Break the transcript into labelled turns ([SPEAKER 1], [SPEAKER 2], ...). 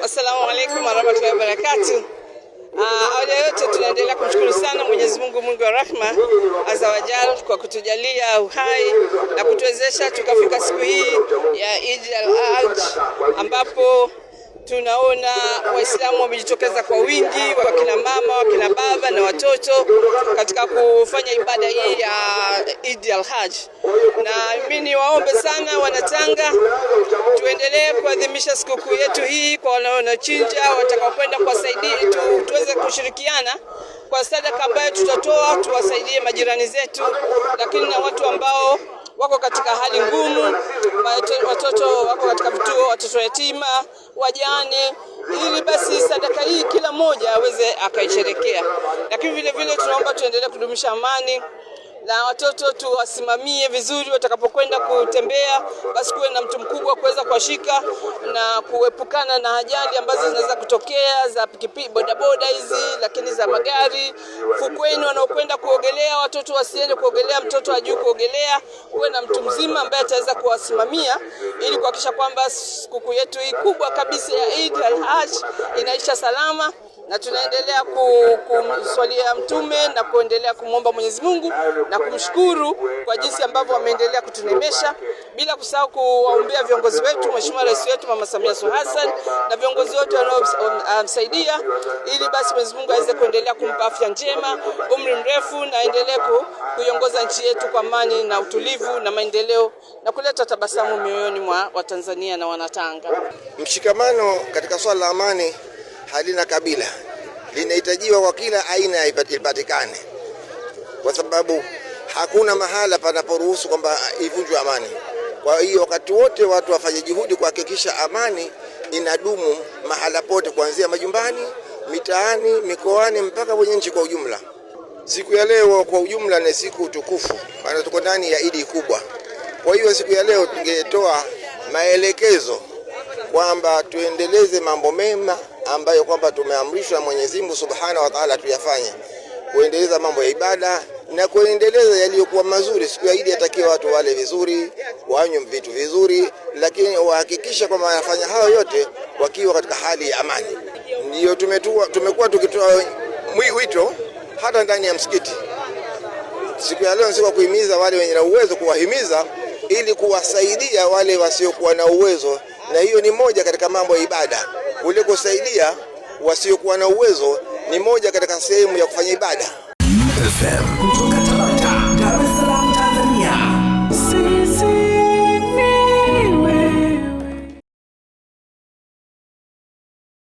[SPEAKER 1] Assalamu alaikum warahmatullahi wabarakatuh. Awali ya yote tunaendelea kumshukuru sana Mwenyezi Mungu mwingi wa rahma azza wa jalla kwa kutujalia uhai na kutuwezesha tukafika siku hii ya Eid al-Adha ambapo tunaona Waislamu wamejitokeza kwa wingi, wakina mama, wakina baba na watoto katika kufanya ibada hii ya Eid al-Hajj. Na mimi niwaombe sana Wanatanga tuendelee kuadhimisha sikukuu yetu hii kwa wanaochinja, watakaokwenda kuwasaidia tuweze kushirikiana kwa sadaka ambayo tutatoa, tuwasaidie majirani zetu, lakini na watu ambao wako katika hali ngumu, watoto wako katika vituo, watoto yatima, wajane, ili basi sadaka hii kila mmoja aweze akaisherekea. Lakini vile vile tunaomba tuendelee kudumisha amani na watoto tuwasimamie vizuri watakapokwenda kutembea, basi kuwe na mtu mkubwa kuweza kuwashika na kuepukana na ajali ambazo zinaweza kutokea za pikipiki, bodaboda hizi, lakini za magari. Fukweni wanaokwenda kuogelea, watoto wasiende kuogelea, mtoto hajui kuogelea, kuwe na mtu mzima ambaye ataweza kuwasimamia ili kuhakikisha kwamba sikukuu yetu hii kubwa kabisa ya Eid al-Hajj inaisha salama. Na tunaendelea kumswalia Mtume na kuendelea kumwomba Mwenyezi Mungu na kumshukuru kwa jinsi ambavyo wameendelea kutunemesha, bila kusahau kuwaombea viongozi wetu, Mheshimiwa Rais wetu Mama Samia Suluhu Hassan na viongozi wote wanaomsaidia, ili basi Mwenyezi Mungu aweze kuendelea kumpa afya njema, umri mrefu, na aendelee kuiongoza nchi yetu kwa amani na utulivu na maendeleo na kuleta tabasamu mioyoni mwa Watanzania na Wanatanga.
[SPEAKER 2] Mshikamano katika swala la amani halina kabila, linahitajiwa kwa kila aina ipatikane, kwa sababu hakuna mahala panaporuhusu kwamba ivunjwe amani. Kwa hiyo wakati wote watu wafanye juhudi kuhakikisha amani inadumu mahala pote, kuanzia majumbani, mitaani, mikoani mpaka kwenye nchi kwa ujumla. Siku ya leo kwa ujumla ni siku tukufu, maana tuko ndani ya Idi kubwa. Kwa hiyo siku ya leo tungetoa maelekezo kwamba tuendeleze mambo mema ambayo kwamba tumeamrishwa na Mwenyezi Mungu Subhanahu wa Ta'ala tuyafanye, kuendeleza mambo ya ibada na kuendeleza yaliyokuwa mazuri. Siku ya Eid yatakiwa watu wale vizuri, wanywe vitu vizuri, lakini wahakikisha kwamba wanafanya hayo yote wakiwa katika hali ya amani. Ndio tumekuwa tukitoa wito hata ndani ya msikiti. Siku ya leo siku kuhimiza wale wenye uwezo, kuwahimiza ili kuwasaidia wale wasiokuwa na uwezo, na hiyo ni moja katika mambo ya ibada. Ule kusaidia wasiokuwa na uwezo ni moja katika sehemu ya kufanya ibada. FM.